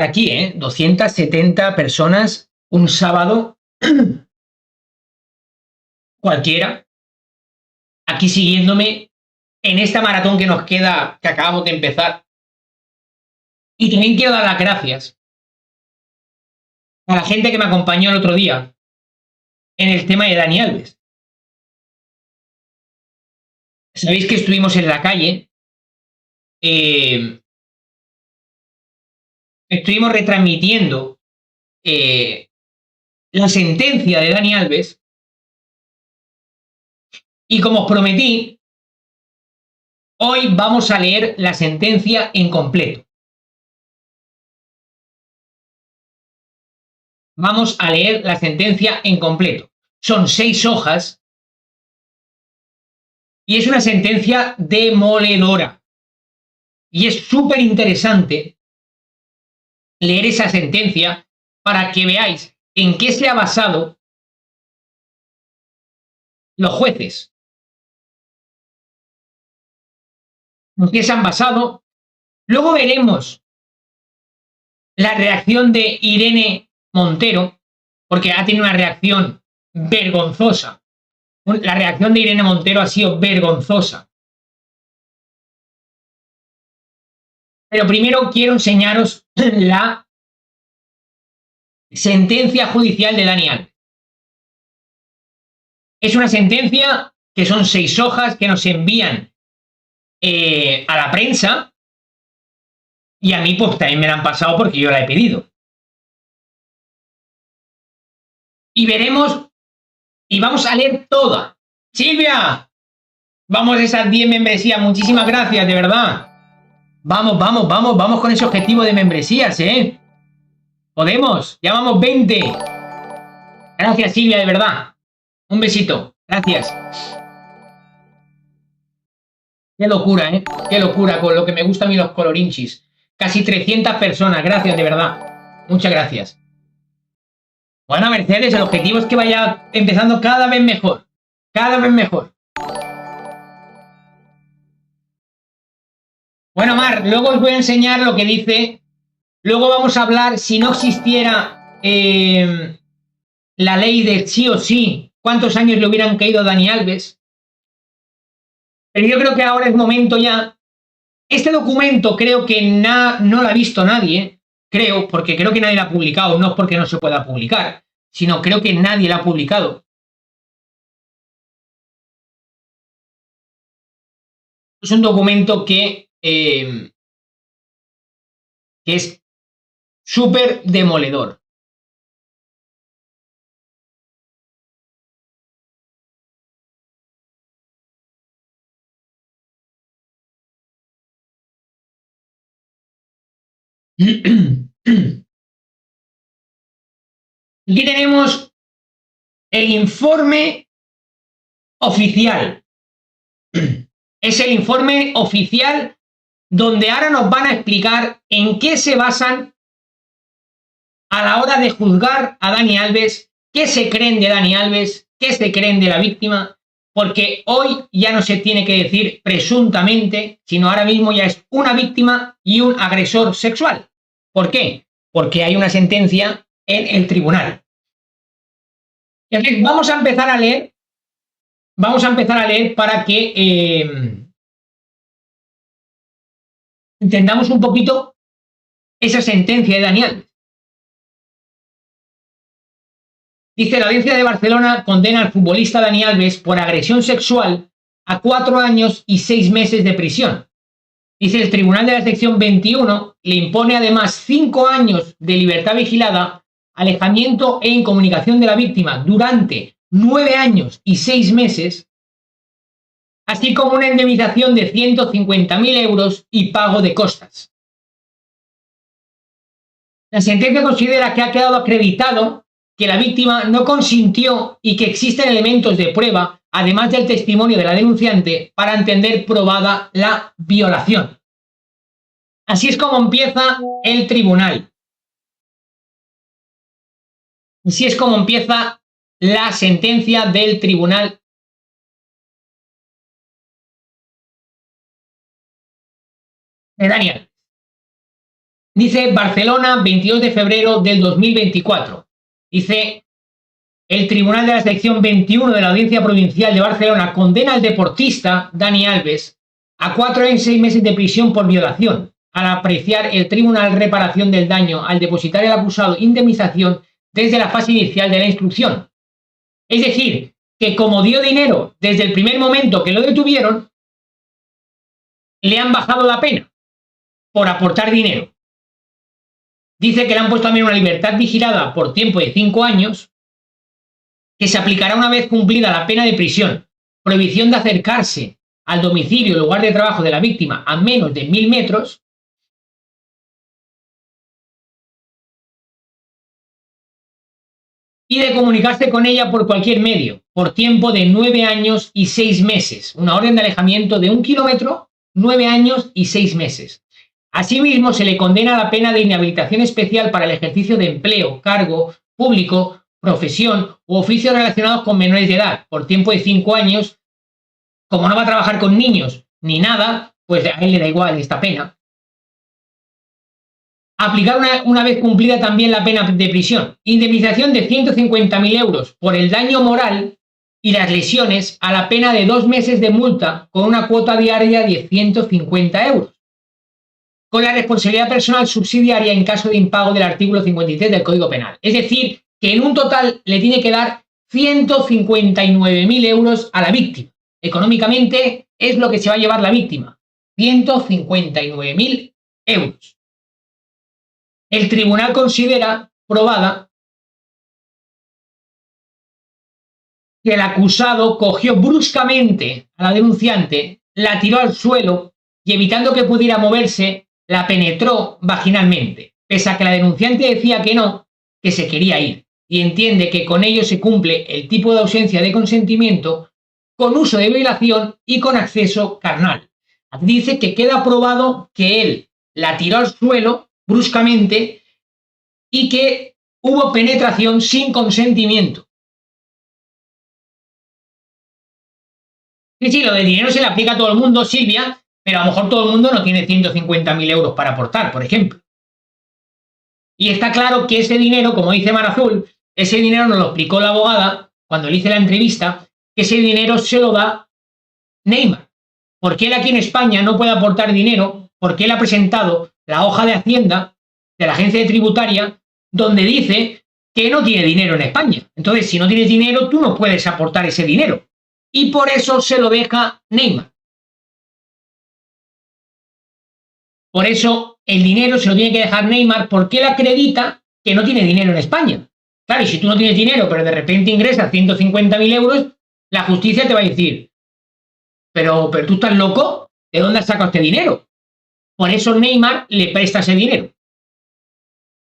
aquí, 270 personas un sábado cualquiera, aquí siguiéndome en esta maratón que nos queda, que acabamos de empezar. Y también quiero dar las gracias a la gente que me acompañó el otro día en el tema de Dani Alves. Sabéis que estuvimos en la calle, estuvimos retransmitiendo la sentencia de Dani Alves y como os prometí, hoy vamos a leer la sentencia en completo. Vamos a leer la sentencia en completo. Son 6 hojas y es una sentencia demoledora. Y es súper interesante leer esa sentencia para que veáis en qué se ha basado los jueces. En qué se han basado. Luego veremos la reacción de Irene Montero, porque ha tenido una reacción vergonzosa. La reacción de Irene Montero ha sido vergonzosa. Pero primero quiero enseñaros la sentencia judicial de Dani Alves. Es una sentencia que son 6 hojas que nos envían a la prensa y a mí pues también me la han pasado porque yo la he pedido. Y veremos y vamos a leer toda. Silvia, vamos a esas 10 membresías. Muchísimas gracias, de verdad. Vamos con ese objetivo de membresías, ¿eh? Podemos, ya vamos 20. Gracias, Silvia, de verdad. Un besito, gracias. Qué locura, ¿eh? Qué locura, con lo que me gustan a mí los colorinchis. Casi 300 personas, gracias, de verdad. Muchas gracias. Bueno, Mercedes, el objetivo es que vaya empezando cada vez mejor. Cada vez mejor. Bueno, Mar, luego os voy a enseñar lo que dice. Luego vamos a hablar, si no existiera la ley de sí o sí, cuántos años le hubieran caído a Dani Alves. Pero yo creo que ahora es momento ya. Este documento creo que no lo ha visto nadie, creo, porque creo que nadie lo ha publicado, no es porque no se pueda publicar, sino creo que nadie lo ha publicado. Es un documento que es súper demoledor. Aquí tenemos el informe oficial. Es el informe oficial donde ahora nos van a explicar en qué se basan a la hora de juzgar a Dani Alves, qué se creen de Dani Alves, qué se creen de la víctima, porque hoy ya no se tiene que decir presuntamente, sino ahora mismo ya es una víctima y un agresor sexual. ¿Por qué? Porque hay una sentencia en el tribunal. Entonces, vamos a empezar a leer para que entendamos un poquito esa sentencia de Dani Alves. Dice, la Audiencia de Barcelona condena al futbolista Dani Alves por agresión sexual a 4 años y 6 meses de prisión. Dice, el Tribunal de la Sección 21 le impone además 5 años de libertad vigilada, alejamiento e incomunicación de la víctima durante 9 años y 6 meses, así como una indemnización de 150.000 euros y pago de costas. La sentencia considera que ha quedado acreditado que la víctima no consintió y que existen elementos de prueba, además del testimonio de la denunciante, para entender probada la violación. Así es como empieza el tribunal. Así es como empieza la sentencia del tribunal. De Dani Alves. Dice Barcelona, 22 de febrero del 2024. Dice, el Tribunal de la Sección 21 de la Audiencia Provincial de Barcelona condena al deportista Dani Alves a 4 años y 6 meses de prisión por violación, al apreciar el tribunal reparación del daño al depositar el acusado indemnización desde la fase inicial de la instrucción. Es decir, que como dio dinero desde el primer momento que lo detuvieron, le han bajado la pena por aportar dinero. Dice que le han puesto también una libertad vigilada por tiempo de 5 años, que se aplicará una vez cumplida la pena de prisión, prohibición de acercarse al domicilio o lugar de trabajo de la víctima a menos de 1000 metros, y de comunicarse con ella por cualquier medio, por tiempo de 9 años y 6 meses. Una orden de alejamiento de 1 kilómetro, 9 años y 6 meses. Asimismo, se le condena a la pena de inhabilitación especial para el ejercicio de empleo, cargo público, profesión u oficios relacionados con menores de edad, por tiempo de 5 años. Como no va a trabajar con niños ni nada, pues a él le da igual esta pena. Aplicar una vez cumplida también la pena de prisión. Indemnización de 150.000 euros por el daño moral y las lesiones, a la pena de 2 meses de multa con una cuota diaria de 150 euros. Con la responsabilidad personal subsidiaria en caso de impago del artículo 53 del Código Penal. Es decir, que en un total le tiene que dar 159.000 euros a la víctima. Económicamente es lo que se va a llevar la víctima. 159.000 euros. El tribunal considera probada que el acusado cogió bruscamente a la denunciante, la tiró al suelo y, evitando que pudiera moverse, la penetró vaginalmente, pese a que la denunciante decía que no, que se quería ir, y entiende que con ello se cumple el tipo de ausencia de consentimiento con uso de violación y con acceso carnal. Dice que queda probado que él la tiró al suelo bruscamente y que hubo penetración sin consentimiento. Sí, lo del dinero se le aplica a todo el mundo, Silvia, pero a lo mejor todo el mundo no tiene 150.000 euros para aportar, por ejemplo. Y está claro que ese dinero, como dice Mar Azul, ese dinero nos lo explicó la abogada cuando le hice la entrevista, que ese dinero se lo da Neymar. Porque él aquí en España no puede aportar dinero, porque él ha presentado la hoja de Hacienda de la agencia tributaria donde dice que no tiene dinero en España. Entonces, si no tienes dinero, tú no puedes aportar ese dinero. Y por eso se lo deja Neymar. Por eso el dinero se lo tiene que dejar Neymar, porque él acredita que no tiene dinero en España. Claro, y si tú no tienes dinero, pero de repente ingresas 150.000 euros, la justicia te va a decir, pero tú estás loco, ¿de dónde has sacado este dinero? Por eso Neymar le presta ese dinero.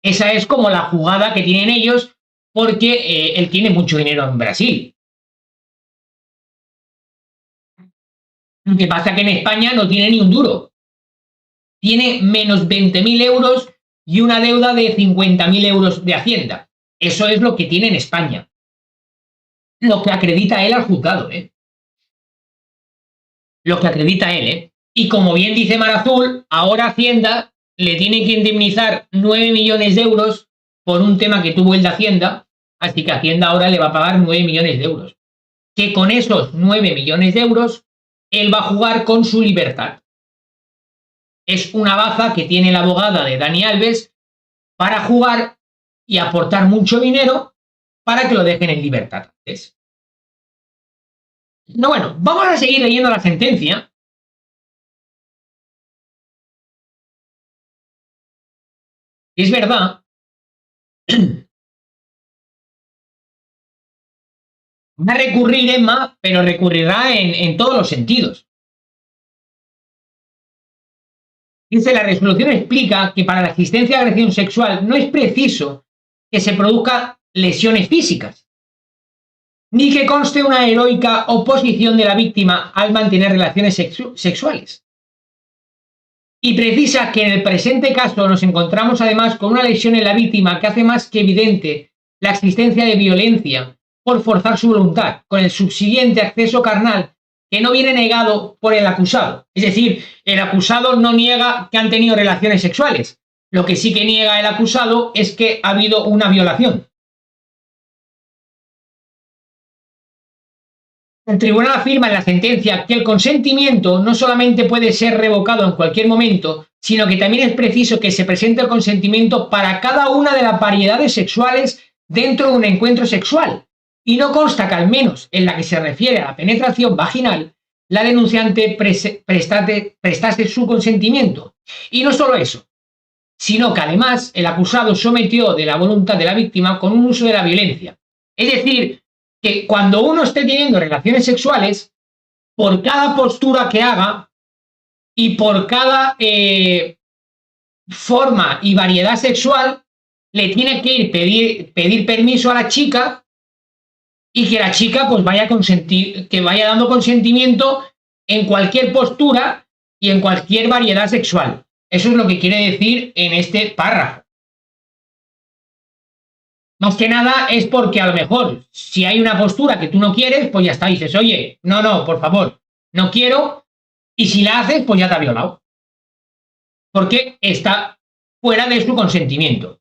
Esa es como la jugada que tienen ellos, porque él tiene mucho dinero en Brasil. Lo que pasa es que en España no tiene ni un duro. Tiene menos 20.000 euros y una deuda de 50.000 euros de Hacienda. Eso es lo que tiene en España. Lo que acredita él al juzgado, ¿eh? Lo que acredita él, ¿eh? Y como bien dice Mar Azul, ahora Hacienda le tiene que indemnizar 9 millones de euros por un tema que tuvo el de Hacienda, así que Hacienda ahora le va a pagar 9 millones de euros. Que con esos 9 millones de euros, él va a jugar con su libertad. Es una baza que tiene la abogada de Dani Alves para jugar y aportar mucho dinero para que lo dejen en libertad. No, bueno, vamos a seguir leyendo la sentencia. Es verdad. Va a recurrir Emma, pero recurrirá en todos los sentidos. Dice, la resolución explica que para la existencia de agresión sexual no es preciso que se produzcan lesiones físicas, ni que conste una heroica oposición de la víctima al mantener relaciones sexuales. Y precisa que en el presente caso nos encontramos además con una lesión en la víctima que hace más que evidente la existencia de violencia por forzar su voluntad, con el subsiguiente acceso carnal que no viene negado por el acusado. Es decir, el acusado no niega que han tenido relaciones sexuales, Lo que sí que niega el acusado es que ha habido una violación. El tribunal afirma en la sentencia que el consentimiento no solamente puede ser revocado en cualquier momento, sino que también es preciso que se presente el consentimiento para cada una de las variedades sexuales dentro de un encuentro sexual. Y no consta que al menos en la que se refiere a la penetración vaginal, la denunciante prestase su consentimiento. Y no solo eso, sino que además el acusado sometió de la voluntad de la víctima con un uso de la violencia. Es decir, que cuando uno esté teniendo relaciones sexuales, por cada postura que haga y por cada forma y variedad sexual, le tiene que ir pedir permiso a la chica y que la chica pues que vaya dando consentimiento en cualquier postura y en cualquier variedad sexual. Eso es lo que quiere decir en este párrafo. Más que nada es porque a lo mejor si hay una postura que tú no quieres, pues ya está, dices, oye, no, por favor, no quiero, y si la haces, pues ya te ha violado. Porque está fuera de su consentimiento.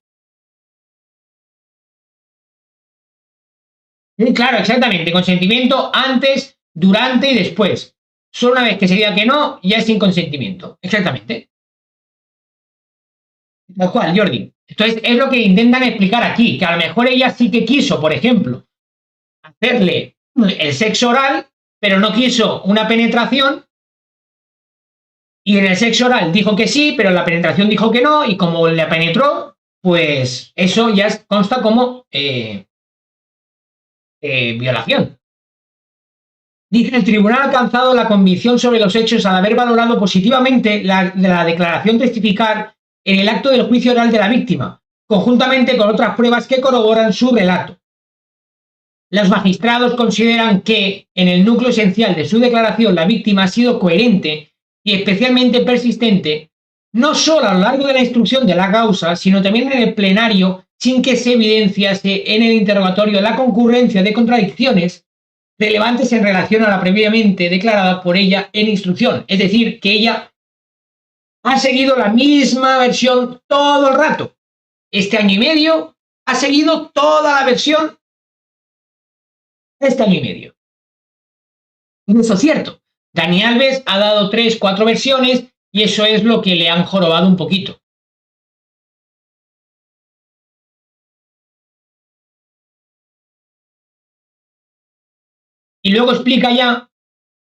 Y claro, exactamente, consentimiento antes, durante y después. Solo una vez que se diga que no, ya es sin consentimiento. Exactamente. Tal cual, Jordi. Entonces, es lo que intentan explicar aquí, que a lo mejor ella sí que quiso, por ejemplo, hacerle el sexo oral, pero no quiso una penetración, y en el sexo oral dijo que sí, pero en la penetración dijo que no, y como le penetró, pues eso ya consta como violación. Dice, el tribunal ha alcanzado la convicción sobre los hechos al haber valorado positivamente la declaración testificar en el acto del juicio oral de la víctima, conjuntamente con otras pruebas que corroboran su relato. Los magistrados consideran que, en el núcleo esencial de su declaración, la víctima ha sido coherente y especialmente persistente, no solo a lo largo de la instrucción de la causa, sino también en el plenario, sin que se evidenciase en el interrogatorio la concurrencia de contradicciones relevantes en relación a la previamente declarada por ella en instrucción. Es decir, que ella ha seguido la misma versión todo el rato. Este año y medio ha seguido toda la versión este año y medio. Y eso es cierto. Dani Alves ha dado 3, 4 versiones y eso es lo que le han jorobado un poquito. Y luego explica ya,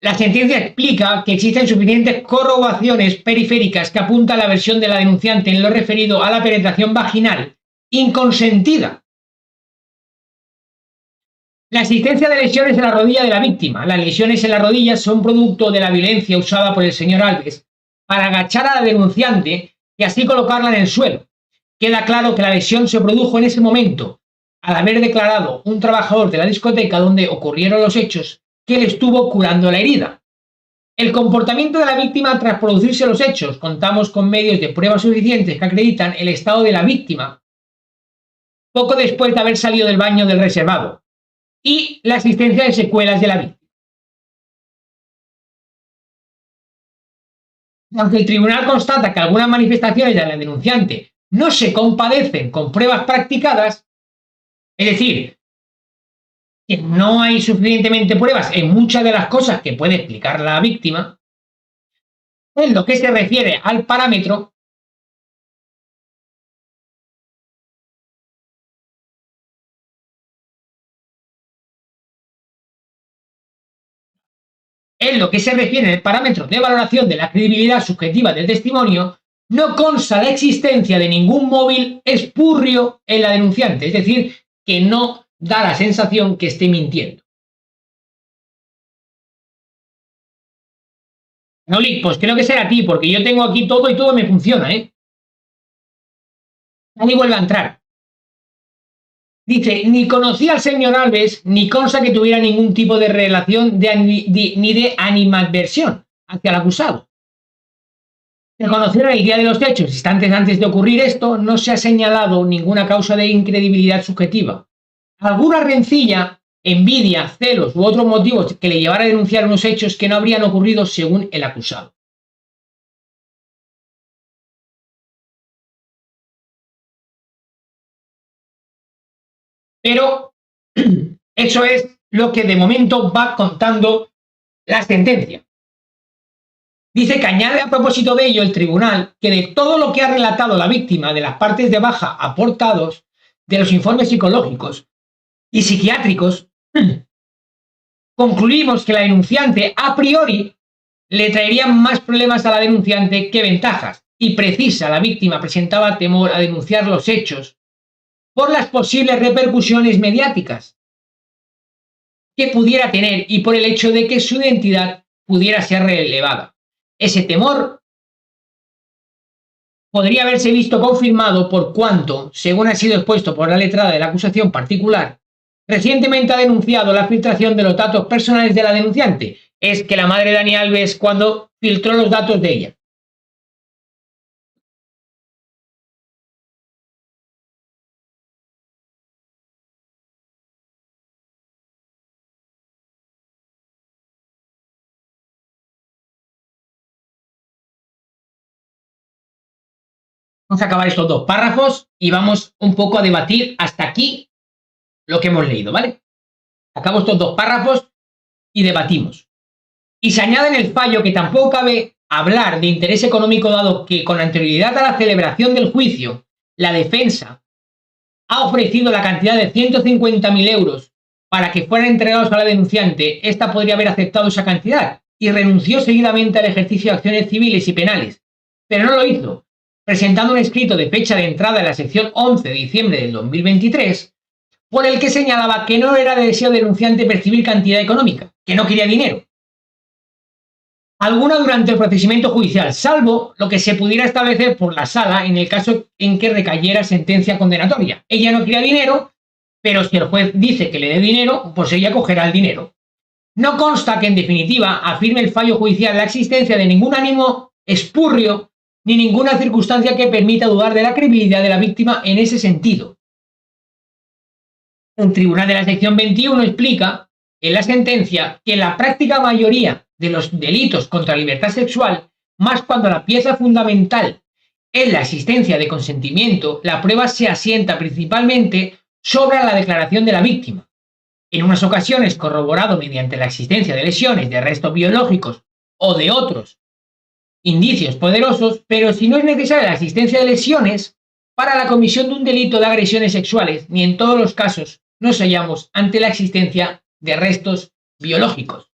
la sentencia explica que existen suficientes corroboraciones periféricas que apuntan a la versión de la denunciante en lo referido a la penetración vaginal inconsentida. La existencia de lesiones en la rodilla de la víctima. Las lesiones en la rodilla son producto de la violencia usada por el señor Alves para agachar a la denunciante y así colocarla en el suelo. Queda claro que la lesión se produjo en ese momento, al haber declarado un trabajador de la discoteca donde ocurrieron los hechos que le estuvo curando la herida. El comportamiento de la víctima tras producirse los hechos. Contamos con medios de prueba suficientes que acreditan el estado de la víctima poco después de haber salido del baño del reservado y la existencia de secuelas de la víctima. Aunque el tribunal constata que algunas manifestaciones de la denunciante no se compadecen con pruebas practicadas, es decir, que no hay suficientemente pruebas en muchas de las cosas que puede explicar la víctima, en lo que se refiere al parámetro, el parámetro de valoración de la credibilidad subjetiva del testimonio, no consta la existencia de ningún móvil espurrio en la denunciante, es decir, que no da la sensación que esté mintiendo. Noli, pues creo que será a ti, porque yo tengo aquí todo y todo me funciona, ¿eh? Ahí vuelve a entrar. Dice, ni conocía al señor Alves, ni consta que tuviera ningún tipo de relación ni de animadversión hacia el acusado. Se conocieron el día de los hechos, instantes antes de ocurrir esto, no se ha señalado ninguna causa de incredibilidad subjetiva. Alguna rencilla, envidia, celos u otros motivos que le llevara a denunciar unos hechos que no habrían ocurrido según el acusado. Pero eso es lo que de momento va contando la sentencia. Dice que añade a propósito de ello el tribunal que de todo lo que ha relatado la víctima de las partes de baja aportados, de los informes psicológicos y psiquiátricos, concluimos que la denunciante a priori le traería más problemas a la denunciante que ventajas, y precisa la víctima presentaba temor a denunciar los hechos por las posibles repercusiones mediáticas que pudiera tener y por el hecho de que su identidad pudiera ser relevada. Ese temor podría haberse visto confirmado por cuanto, según ha sido expuesto por la letrada de la acusación particular, recientemente ha denunciado la filtración de los datos personales de la denunciante. Es que la madre de Dani Alves cuando filtró los datos de ella. Vamos a acabar estos dos párrafos y vamos un poco a debatir hasta aquí lo que hemos leído, ¿vale? Acabo estos dos párrafos y debatimos. Y se añade en el fallo que tampoco cabe hablar de interés económico dado que con anterioridad a la celebración del juicio, la defensa ha ofrecido la cantidad de 150.000 euros para que fueran entregados a la denunciante. Esta podría haber aceptado esa cantidad y renunció seguidamente al ejercicio de acciones civiles y penales, pero no lo hizo, presentando un escrito de fecha de entrada en la sección 11 de diciembre del 2023, por el que señalaba que no era de deseo denunciante percibir cantidad económica, que no quería dinero alguna durante el procedimiento judicial, salvo lo que se pudiera establecer por la sala en el caso en que recayera sentencia condenatoria. Ella no quería dinero, pero si el juez dice que le dé dinero, pues ella cogerá el dinero. No consta que, en definitiva, afirme el fallo judicial la existencia de ningún ánimo espurrio ni ninguna circunstancia que permita dudar de la credibilidad de la víctima en ese sentido. El tribunal de la sección 21 explica en la sentencia que la práctica mayoría de los delitos contra la libertad sexual, más cuando la pieza fundamental es la existencia de consentimiento, la prueba se asienta principalmente sobre la declaración de la víctima, en unas ocasiones corroborado mediante la existencia de lesiones de restos biológicos o de otros indicios poderosos, pero si no es necesaria la existencia de lesiones para la comisión de un delito de agresiones sexuales, ni en todos los casos nos hallamos ante la existencia de restos biológicos.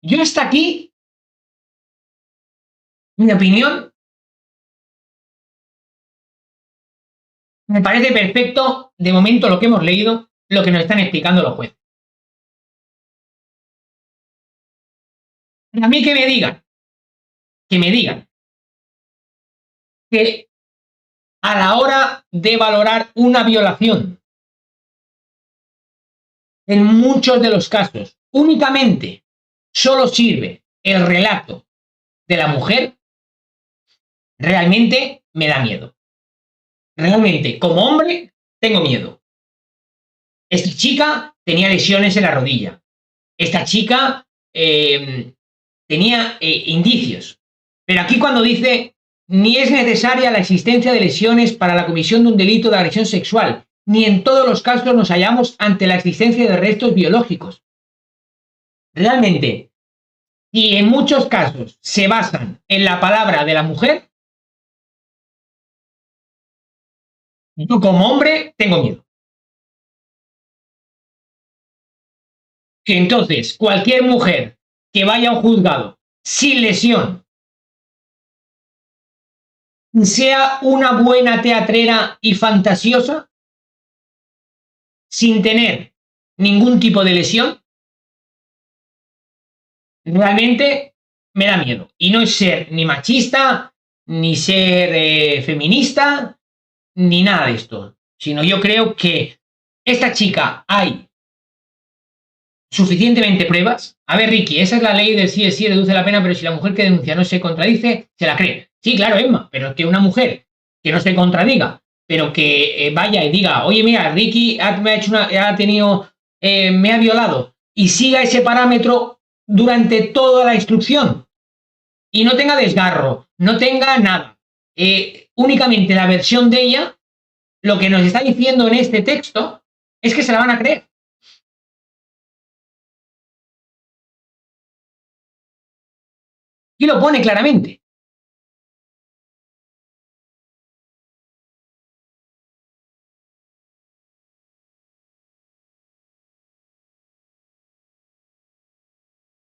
Yo hasta aquí, mi opinión, me parece perfecto de momento lo que hemos leído, lo que nos están explicando los jueces. A mí que me digan que a la hora de valorar una violación, en muchos de los casos, únicamente solo sirve el relato de la mujer, realmente me da miedo. Realmente, como hombre, tengo miedo. Esta chica tenía lesiones en la rodilla. Esta chica tenía indicios. Pero aquí cuando dice, ni es necesaria la existencia de lesiones para la comisión de un delito de agresión sexual, ni en todos los casos nos hallamos ante la existencia de restos biológicos. Realmente, y en muchos casos se basan en la palabra de la mujer, yo como hombre tengo miedo. Que entonces cualquier mujer que vaya a un juzgado sin lesión, sea una buena teatrera y fantasiosa, sin tener ningún tipo de lesión, realmente me da miedo. Y no es ser ni machista, ni ser feminista, ni nada de esto. Sino yo creo que esta chica hay suficientemente pruebas. A ver, Ricky, esa es la ley del sí es sí, reduce la pena, pero si la mujer que denuncia no se contradice, se la cree. Sí, claro, Emma, pero es que una mujer que no se contradiga, pero que vaya y diga, oye, mira, Ricky me ha violado, y siga ese parámetro durante toda la instrucción, y no tenga desgarro, no tenga nada, únicamente la versión de ella, lo que nos está diciendo en este texto es que se la van a creer. Y lo pone claramente.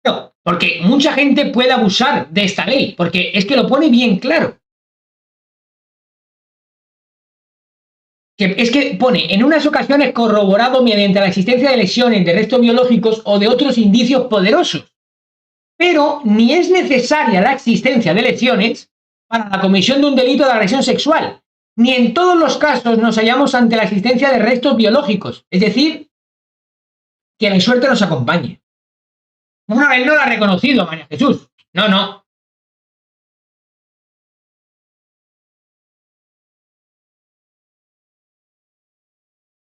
No, porque mucha gente puede abusar de esta ley, porque es que lo pone bien claro. Que es que pone en unas ocasiones corroborado mediante la existencia de lesiones de restos biológicos o de otros indicios poderosos. Pero ni es necesaria la existencia de lesiones para la comisión de un delito de agresión sexual, ni en todos los casos nos hallamos ante la existencia de restos biológicos, es decir, que la suerte nos acompañe. Bueno, él no lo ha reconocido, María Jesús. No, no.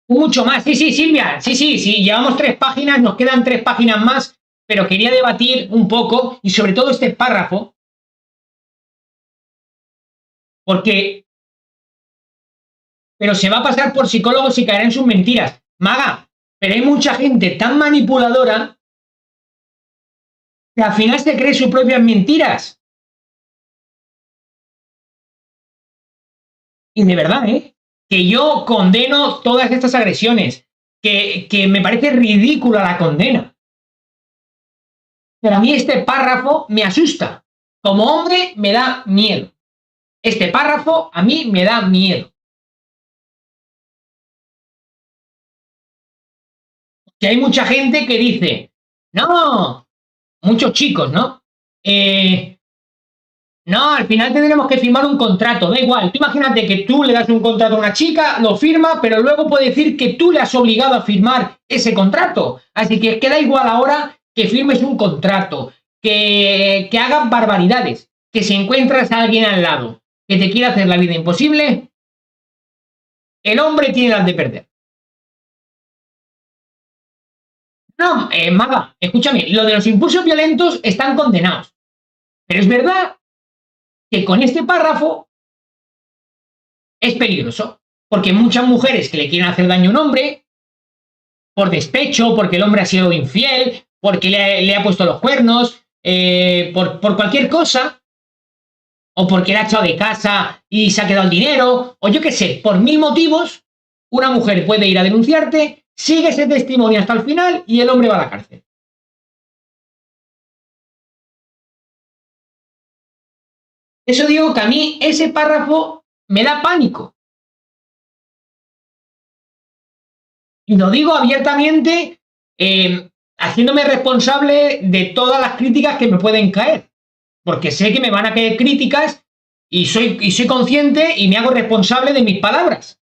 Mucho más. Sí, sí, Silvia. Sí, sí, sí. Llevamos 3 páginas, nos quedan 3 páginas más, pero quería debatir un poco y sobre todo este párrafo, porque pero se va a pasar por psicólogos y caerá en sus mentiras. Maga, pero hay mucha gente tan manipuladora que al final se cree sus propias mentiras. Y de verdad, ¿eh? Que yo condeno todas estas agresiones, que me parece ridícula la condena. Pero a mí este párrafo me asusta. Como hombre me da miedo. Este párrafo a mí me da miedo. Que hay mucha gente que dice, no, muchos chicos, ¿no? No, al final tendremos que firmar un contrato, da igual. Tú imagínate que tú le das un contrato a una chica, lo firma, pero luego puede decir que tú le has obligado a firmar ese contrato. Así que queda igual ahora que firmes un contrato, que hagas barbaridades, que si encuentras a alguien al lado que te quiere hacer la vida imposible, el hombre tiene las de perder. No, Maga, escúchame, lo de los impulsos violentos están condenados. Pero es verdad que con este párrafo es peligroso, porque muchas mujeres que le quieren hacer daño a un hombre, por despecho, porque el hombre ha sido infiel, porque le ha puesto los cuernos, por cualquier cosa, o porque le ha echado de casa y se ha quedado el dinero, o yo qué sé, por 1000 motivos, una mujer puede ir a denunciarte, sigue ese testimonio hasta el final y el hombre va a la cárcel. Eso digo que a mí ese párrafo me da pánico. Y lo digo abiertamente, haciéndome responsable de todas las críticas que me pueden caer. Porque sé que me van a caer críticas y soy consciente y me hago responsable de mis palabras.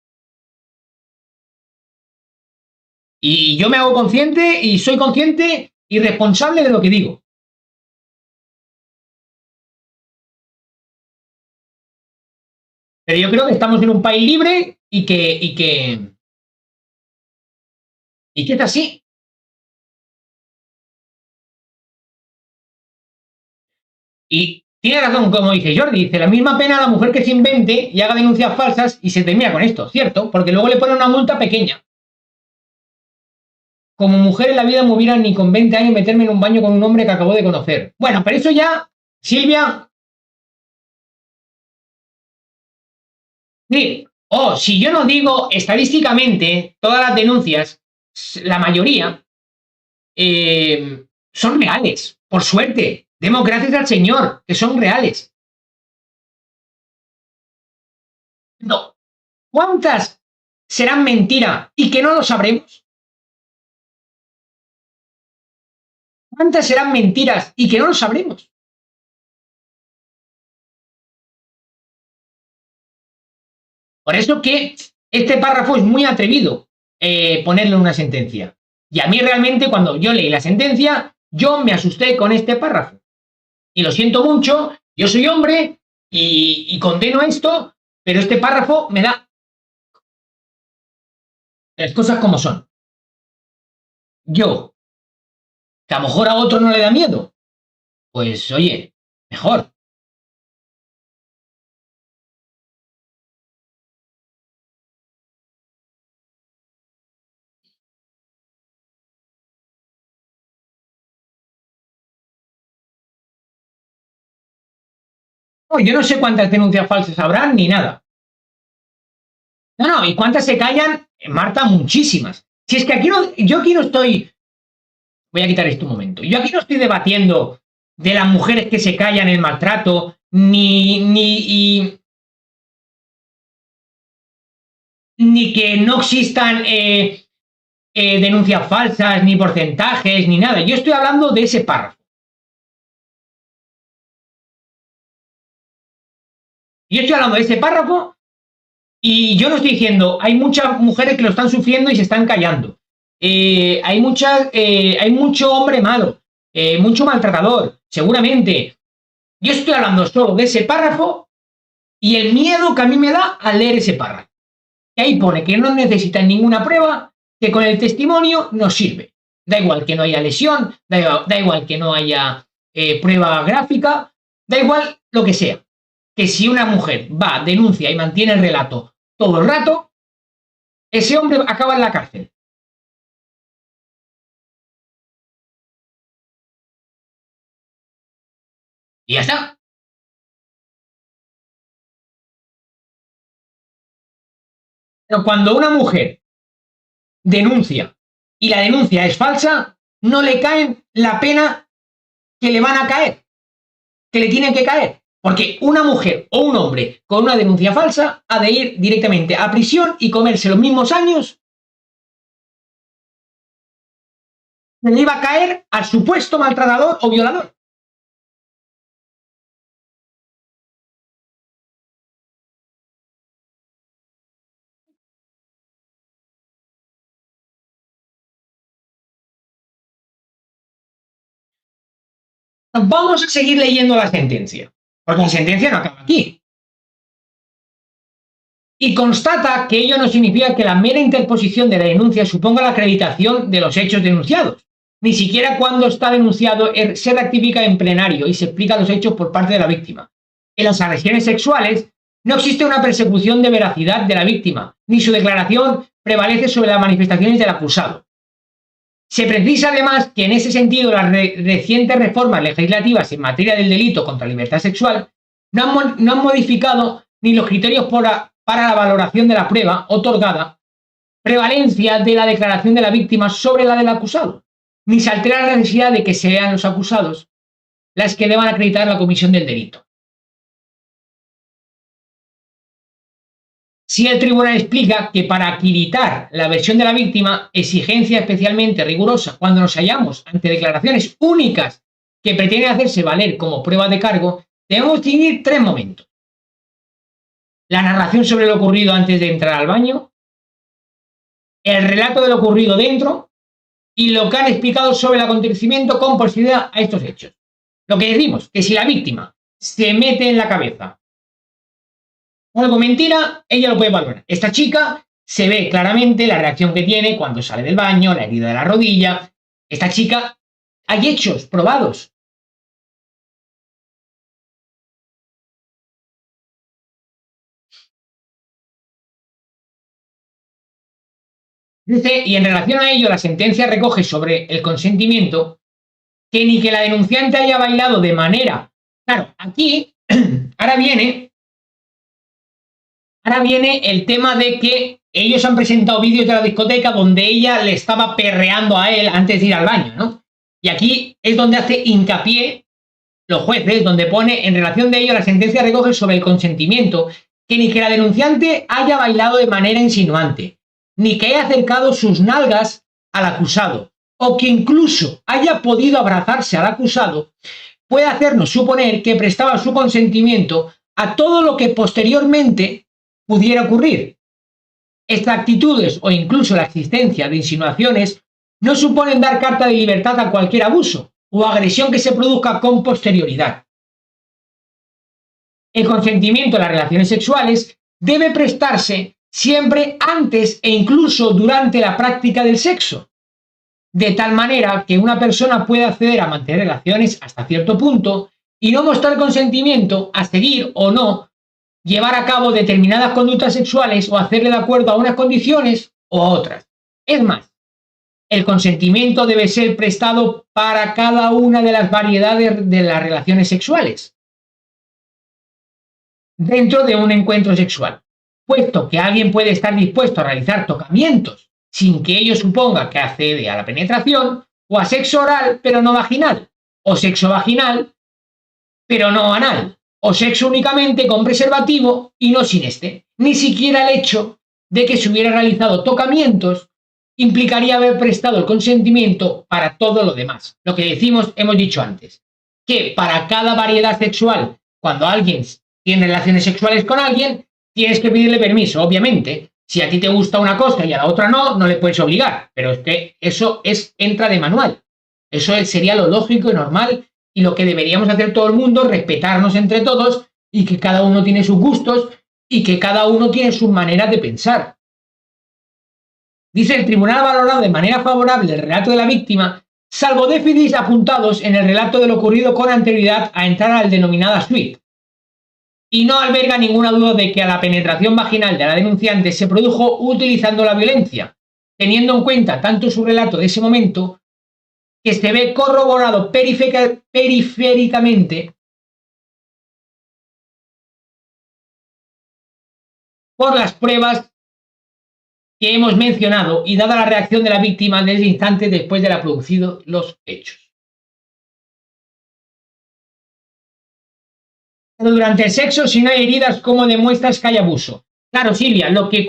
Y yo me hago consciente y soy consciente y responsable de lo que digo. Pero yo creo que estamos en un país libre y que es así. Y tiene razón, como dice Jordi, dice la misma pena a la mujer que se invente y haga denuncias falsas y se termina con esto, ¿cierto? Porque luego le ponen una multa pequeña. Como mujer en la vida me hubiera ni con 20 años meterme en un baño con un hombre que acabo de conocer. Bueno, pero eso ya, Silvia, sí. O si yo no digo estadísticamente, todas las denuncias, la mayoría, son reales, por suerte. Demos gracias al Señor, que son reales. No. ¿Cuántas serán mentira y que no lo sabremos? ¿Cuántas serán mentiras y que no lo sabremos? Por eso que este párrafo es muy atrevido ponerlo en una sentencia. Y a mí realmente cuando yo leí la sentencia, yo me asusté con este párrafo. Y lo siento mucho, yo soy hombre y condeno esto, pero este párrafo me da las cosas como son. Yo, que a lo mejor a otro no le da miedo, pues oye, mejor. No, yo no sé cuántas denuncias falsas habrán ni nada. No, ¿y cuántas se callan? Marta, muchísimas. Si es que aquí no, yo aquí no estoy, voy a quitar esto un momento, yo aquí no estoy debatiendo de las mujeres que se callan el maltrato, ni que no existan denuncias falsas, ni porcentajes, ni nada. Yo estoy hablando de ese párrafo. Yo estoy hablando de ese párrafo y yo no estoy diciendo, hay muchas mujeres que lo están sufriendo y se están callando. Hay mucho hombre malo, mucho maltratador, seguramente. Yo estoy hablando solo de ese párrafo y el miedo que a mí me da al leer ese párrafo. Y ahí pone que no necesitan ninguna prueba, que con el testimonio nos sirve. Da igual que no haya lesión, da igual que no haya prueba gráfica, da igual lo que sea. Que si una mujer va, denuncia y mantiene el relato todo el rato, ese hombre acaba en la cárcel. Y ya está. Pero cuando una mujer denuncia y la denuncia es falsa, no le caen la pena que le van a caer, que le tienen que caer. Porque una mujer o un hombre con una denuncia falsa ha de ir directamente a prisión y comerse los mismos años que le iba a caer al supuesto maltratador o violador. Vamos a seguir leyendo la sentencia, porque la sentencia no acaba aquí. Y constata que ello no significa que la mera interposición de la denuncia suponga la acreditación de los hechos denunciados. Ni siquiera cuando está denunciado se rectifica en plenario y se explican los hechos por parte de la víctima. En las agresiones sexuales no existe una persecución de veracidad de la víctima, ni su declaración prevalece sobre las manifestaciones del acusado. Se precisa además que en ese sentido las recientes reformas legislativas en materia del delito contra la libertad sexual no han modificado ni los criterios para la valoración de la prueba otorgada, prevalencia de la declaración de la víctima sobre la del acusado, ni se altera la necesidad de que sean los acusados las que deban acreditar la comisión del delito. Si el tribunal explica que para acreditar la versión de la víctima, exigencia especialmente rigurosa cuando nos hallamos ante declaraciones únicas que pretenden hacerse valer como prueba de cargo, debemos distinguir tres momentos. La narración sobre lo ocurrido antes de entrar al baño, el relato de lo ocurrido dentro y lo que han explicado sobre el acontecimiento con posterioridad a estos hechos. Lo que decimos, que si la víctima se mete en la cabeza algo mentira, ella lo puede valorar. Esta chica se ve claramente la reacción que tiene cuando sale del baño, la herida de la rodilla. Esta chica, hay hechos probados. Dice, y en relación a ello, la sentencia recoge sobre el consentimiento que ni que la denunciante haya bailado de manera. Claro, aquí, ahora viene el tema de que ellos han presentado vídeos de la discoteca donde ella le estaba perreando a él antes de ir al baño, ¿no? Y aquí es donde hace hincapié los jueces, donde pone en relación de ello la sentencia recoge sobre el consentimiento que ni que la denunciante haya bailado de manera insinuante, ni que haya acercado sus nalgas al acusado, o que incluso haya podido abrazarse al acusado, puede hacernos suponer que prestaba su consentimiento a todo lo que posteriormente pudiera ocurrir. Estas actitudes o incluso la existencia de insinuaciones no suponen dar carta de libertad a cualquier abuso o agresión que se produzca con posterioridad. El consentimiento en las relaciones sexuales debe prestarse siempre antes e incluso durante la práctica del sexo, de tal manera que una persona pueda acceder a mantener relaciones hasta cierto punto y no mostrar consentimiento a seguir o no llevar a cabo determinadas conductas sexuales o hacerle de acuerdo a unas condiciones o a otras. Es más, el consentimiento debe ser prestado para cada una de las variedades de las relaciones sexuales. dentro de un encuentro sexual, puesto que alguien puede estar dispuesto a realizar tocamientos sin que ello suponga que accede a la penetración, o a sexo oral pero no vaginal, o sexo vaginal pero no anal, o sexo únicamente con preservativo y no sin este. Ni siquiera el hecho de que se hubiera realizado tocamientos implicaría haber prestado el consentimiento para todo lo demás. Lo que hemos dicho antes, que para cada variedad sexual, cuando alguien tiene relaciones sexuales con alguien, tienes que pedirle permiso, obviamente. Si a ti te gusta una cosa y a la otra no, no le puedes obligar, pero es que eso entra de manual. Eso sería lo lógico y normal y lo que deberíamos hacer todo el mundo, respetarnos entre todos y que cada uno tiene sus gustos y que cada uno tiene sus maneras de pensar. Dice: el tribunal ha valorado de manera favorable el relato de la víctima, salvo déficits apuntados en el relato de lo ocurrido con anterioridad a entrar a la denominada suite, y no alberga ninguna duda de que a la penetración vaginal de la denunciante se produjo utilizando la violencia, teniendo en cuenta tanto su relato de ese momento, que se ve corroborado periféricamente por las pruebas que hemos mencionado y dada la reacción de la víctima en ese instante después de haber producido los hechos. Pero durante el sexo, si no hay heridas, ¿cómo demuestras que hay abuso? Claro, Silvia, lo que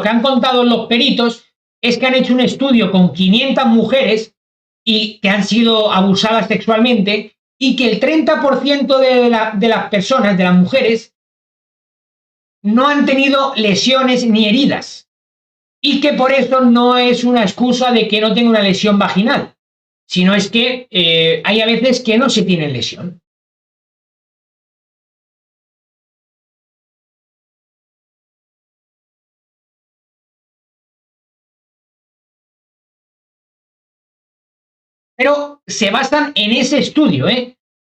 han contado los peritos es que han hecho un estudio con 500 mujeres y que han sido abusadas sexualmente, y que el 30% de las personas, de las mujeres, no han tenido lesiones ni heridas, y que por eso no es una excusa de que no tenga una lesión vaginal, sino es que hay a veces que no se tiene lesión. Pero se basan en ese estudio,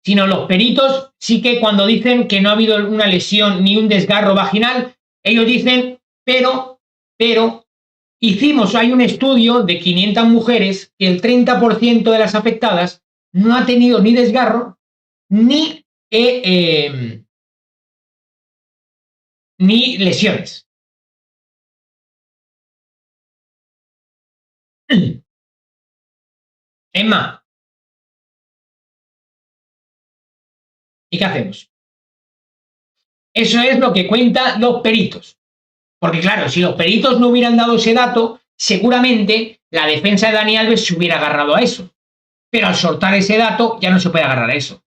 sino los peritos sí que cuando dicen que no ha habido una lesión ni un desgarro vaginal, ellos dicen, pero, hay un estudio de 500 mujeres que el 30% de las afectadas no ha tenido ni desgarro ni lesiones. Emma, ¿y qué hacemos? Eso es lo que cuentan los peritos. Porque claro, si los peritos no hubieran dado ese dato, seguramente la defensa de Dani Alves se hubiera agarrado a eso. Pero al soltar ese dato ya no se puede agarrar a eso.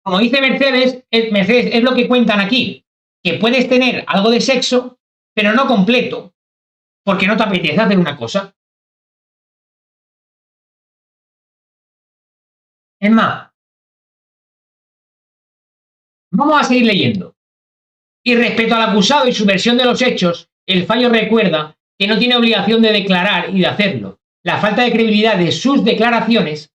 Como dice Mercedes, es lo que cuentan aquí, que puedes tener algo de sexo, pero no completo, porque no te apetece hacer una cosa. Es más, vamos a seguir leyendo. Y respecto al acusado y su versión de los hechos, el fallo recuerda que no tiene obligación de declarar y de hacerlo. La falta de credibilidad de sus declaraciones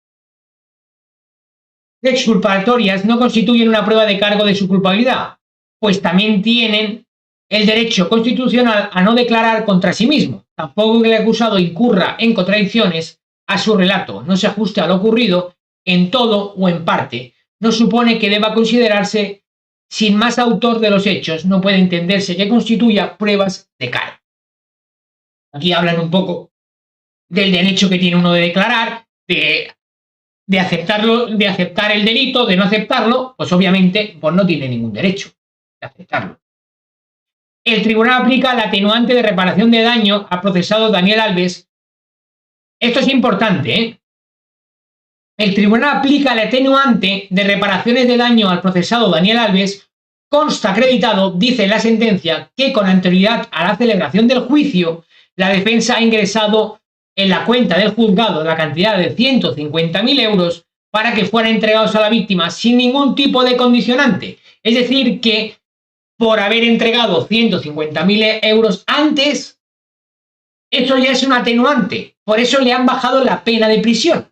exculpatorias no constituyen una prueba de cargo de su culpabilidad, pues también tienen el derecho constitucional a no declarar contra sí mismo. Tampoco que el acusado incurra en contradicciones a su relato, no se ajuste a lo ocurrido en todo o en parte, no supone que deba considerarse sin más autor de los hechos, no puede entenderse que constituya pruebas de cargo. Aquí hablan un poco del derecho que tiene uno de declarar, de aceptar el delito, de no aceptarlo, pues obviamente pues no tiene ningún derecho de aceptarlo. El tribunal aplica la atenuante de reparación de daño al procesado Daniel Alves. Esto es importante, El tribunal aplica el atenuante de reparaciones de daño al procesado Daniel Alves. Consta acreditado, dice la sentencia, que con anterioridad a la celebración del juicio, la defensa ha ingresado en la cuenta del juzgado la cantidad de 150.000 euros para que fueran entregados a la víctima sin ningún tipo de condicionante. Es decir, que por haber entregado 150.000 euros antes, eso ya es un atenuante. Por eso le han bajado la pena de prisión.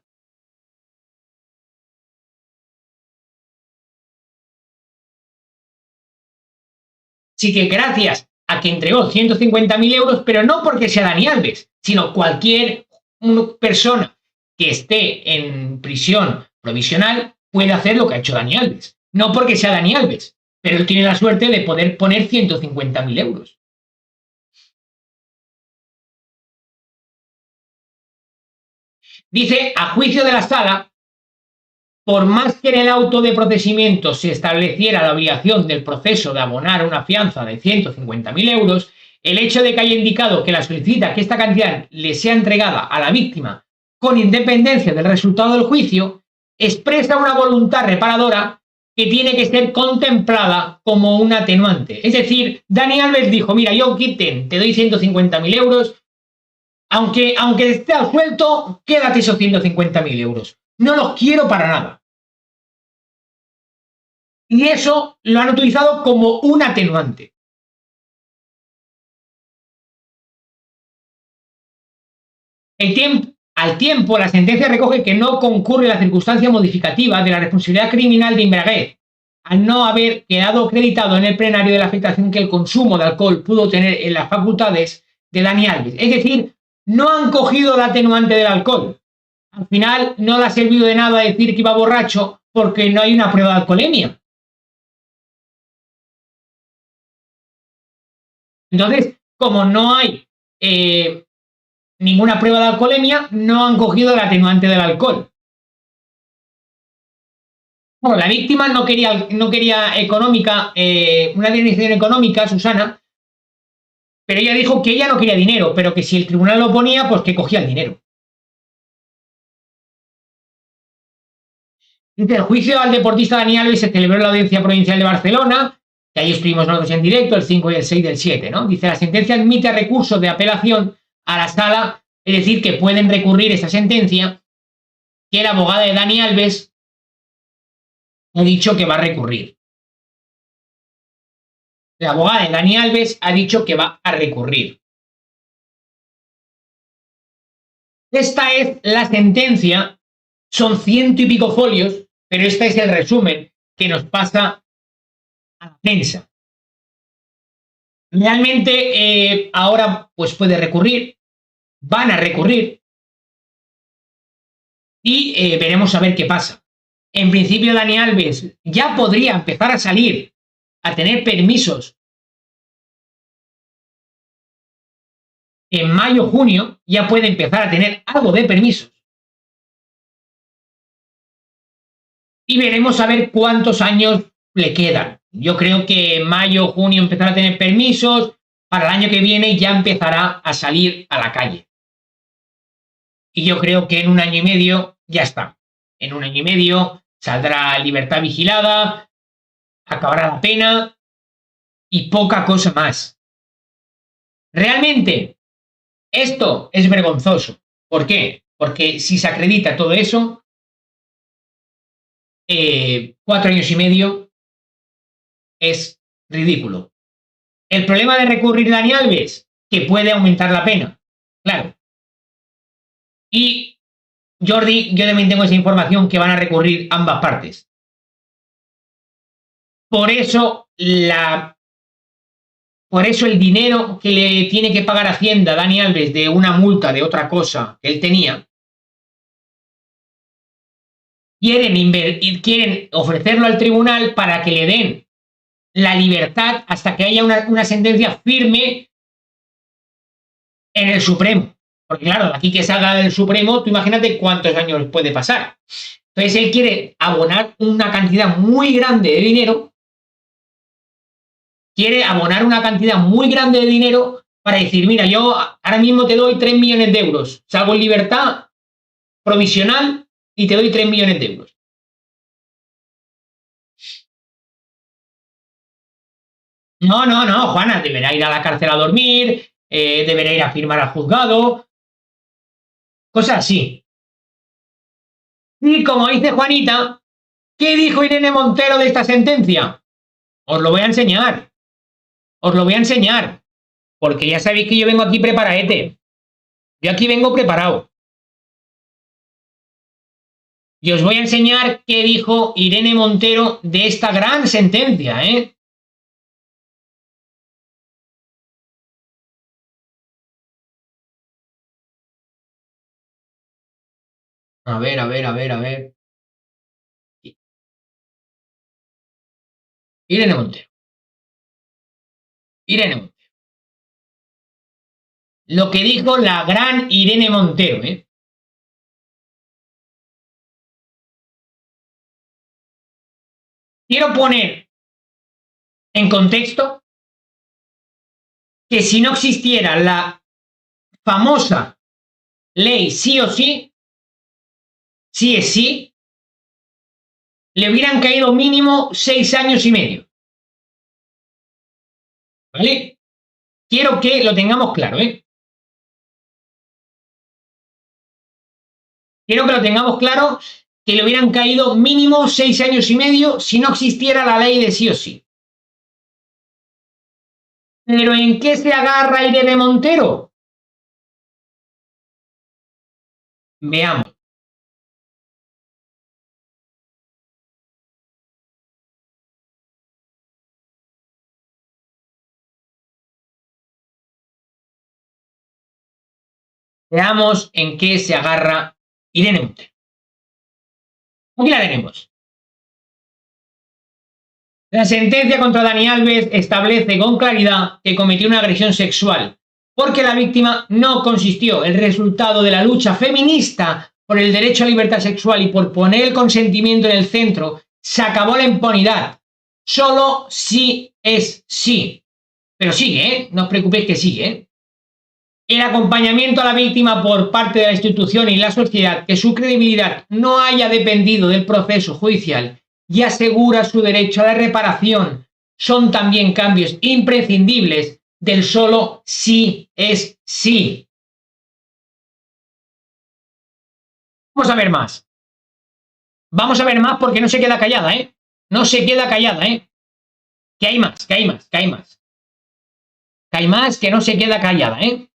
Así que gracias a que entregó 150.000 euros, pero no porque sea Dani Alves, sino cualquier persona que esté en prisión provisional, puede hacer lo que ha hecho Dani Alves. No porque sea Dani Alves, pero él tiene la suerte de poder poner 150.000 euros. Dice, a juicio de la sala, por más que en el auto de procesamiento se estableciera la obligación del proceso de abonar una fianza de 150.000 euros, el hecho de que haya indicado que la solicita que esta cantidad le sea entregada a la víctima con independencia del resultado del juicio, expresa una voluntad reparadora que tiene que ser contemplada como un atenuante. Es decir, Dani Alves dijo, mira, yo quiten, te doy 150.000 euros, aunque esté suelto, quédate esos 150.000 euros. No los quiero para nada. Y eso lo han utilizado como un atenuante. Al tiempo, la sentencia recoge que no concurre la circunstancia modificativa de la responsabilidad criminal de embriaguez, al no haber quedado acreditado en el plenario de la afectación que el consumo de alcohol pudo tener en las facultades de Dani Alves. Es decir, no han cogido el atenuante del alcohol. Al final no le ha servido de nada decir que iba borracho porque no hay una prueba de alcoholemia. Entonces, como no hay ninguna prueba de alcoholemia, no han cogido el atenuante del alcohol. Bueno, la víctima no quería económica, una indemnización económica, Susana, pero ella dijo que ella no quería dinero, pero que si el tribunal lo ponía, pues que cogía el dinero. Dice, el juicio al deportista Dani Alves se celebró en la Audiencia Provincial de Barcelona, que ahí estuvimos nosotros en directo, el 5 y el 6 del 7, ¿no? Dice, la sentencia admite recursos de apelación a la sala, es decir, que pueden recurrir esa sentencia, que la abogada de Dani Alves ha dicho que va a recurrir. La abogada de Dani Alves ha dicho que va a recurrir. Esta es la sentencia, son 100 y pico folios, pero este es el resumen que nos pasa a la prensa. Realmente ahora pues puede recurrir, van a recurrir y veremos a ver qué pasa. En principio Dani Alves ya podría empezar a salir, a tener permisos en mayo, junio, ya puede empezar a tener algo de permisos. Y veremos a ver cuántos años le quedan. Yo creo que en mayo, junio empezará a tener permisos, para el año que viene ya empezará a salir a la calle. Y yo creo que en un año y medio ya está. En un año y medio saldrá libertad vigilada, acabará la pena y poca cosa más. Realmente, esto es vergonzoso. ¿Por qué? Porque si se acredita todo eso, 4 años y medio es ridículo. El problema de recurrir Dani Alves, que puede aumentar la pena. Claro. Y Jordi, yo también tengo esa información que van a recurrir ambas partes. Por eso el dinero que le tiene que pagar Hacienda a Dani Alves de una multa de otra cosa que él tenía, quieren ofrecerlo al tribunal para que le den la libertad hasta que haya una sentencia firme en el Supremo. Porque claro, aquí que salga del Supremo, tú imagínate cuántos años puede pasar. Entonces él quiere abonar una cantidad muy grande de dinero, para decir, mira, yo ahora mismo te doy 3 millones de euros, salgo en libertad provisional y te doy 3 millones de euros. No, no, no, Juana, deberá ir a la cárcel a dormir, deberá ir a firmar al juzgado, cosas así. Y como dice Juanita, ¿qué dijo Irene Montero de esta sentencia? Os lo voy a enseñar. Os lo voy a enseñar. Porque ya sabéis que yo vengo aquí preparadete. Yo aquí vengo preparado. Y os voy a enseñar qué dijo Irene Montero de esta gran sentencia, ¿eh? A ver, a ver, a ver, a ver. Irene Montero. Irene Montero. Lo que dijo la gran Irene Montero, ¿eh? Quiero poner en contexto que si no existiera la famosa ley sí o sí, sí es sí, le hubieran caído mínimo 6 años y medio. ¿Vale? Quiero que lo tengamos claro, ¿eh? Quiero que lo tengamos claro, que le hubieran caído mínimo 6 años y medio si no existiera la ley de sí o sí. ¿Pero en qué se agarra Irene Montero? Veamos. Veamos en qué se agarra Irene Montero. Aquí la tenemos. La sentencia contra Dani Alves establece con claridad que cometió una agresión sexual, porque la víctima no consistió el resultado de la lucha feminista por el derecho a libertad sexual y por poner el consentimiento en el centro. Se acabó la impunidad. Solo sí es sí. Pero sigue, ¿eh? No os preocupéis que sigue, ¿eh? El acompañamiento a la víctima por parte de la institución y la sociedad, que su credibilidad no haya dependido del proceso judicial y asegura su derecho a la reparación, son también cambios imprescindibles del solo sí es sí. Vamos a ver más. Vamos a ver más porque no se queda callada, ¿eh? No se queda callada, ¿eh? Que hay más, que hay más, que hay más. Que hay más, que no se queda callada, ¿eh?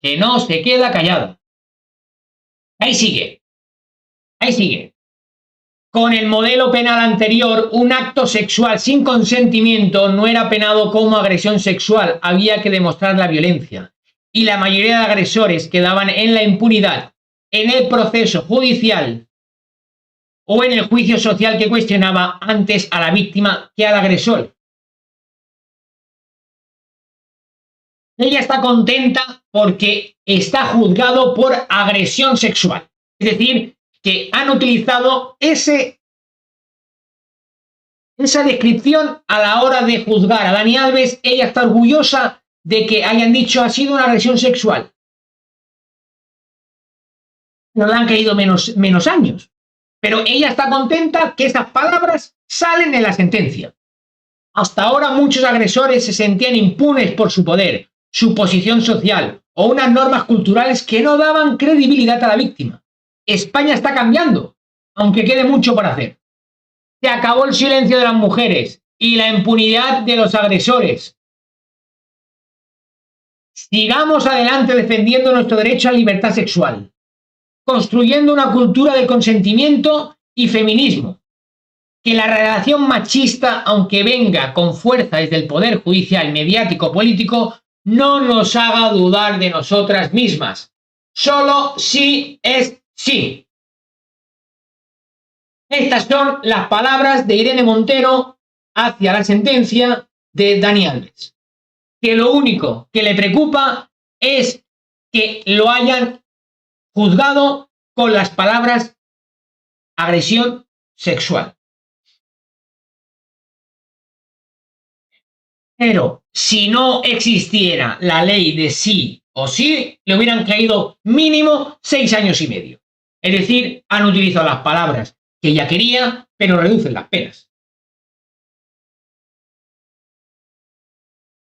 Que no se queda callada. Ahí sigue. Ahí sigue. Con el modelo penal anterior, un acto sexual sin consentimiento no era penado como agresión sexual, había que demostrar la violencia. Y la mayoría de agresores quedaban en la impunidad, en el proceso judicial o en el juicio social que cuestionaba antes a la víctima que al agresor. Ella está contenta porque está juzgado por agresión sexual. Es decir, que han utilizado esa descripción a la hora de juzgar a Dani Alves. Ella está orgullosa de que hayan dicho ha sido una agresión sexual. No le han caído menos años. Pero ella está contenta que esas palabras salen en la sentencia. Hasta ahora muchos agresores se sentían impunes por su poder, su posición social o unas normas culturales que no daban credibilidad a la víctima. España está cambiando, aunque quede mucho por hacer. Se acabó el silencio de las mujeres y la impunidad de los agresores. Sigamos adelante defendiendo nuestro derecho a libertad sexual, construyendo una cultura del consentimiento y feminismo. Que la relación machista, aunque venga con fuerza desde el poder judicial, mediático, político, no nos haga dudar de nosotras mismas. Solo sí es sí. Estas son las palabras de Irene Montero hacia la sentencia de Dani Alves. Que lo único que le preocupa es que lo hayan juzgado con las palabras agresión sexual. Pero si no existiera la ley de sí o sí, le hubieran caído mínimo 6 años y medio. Es decir, han utilizado las palabras que ella quería, pero reducen las penas.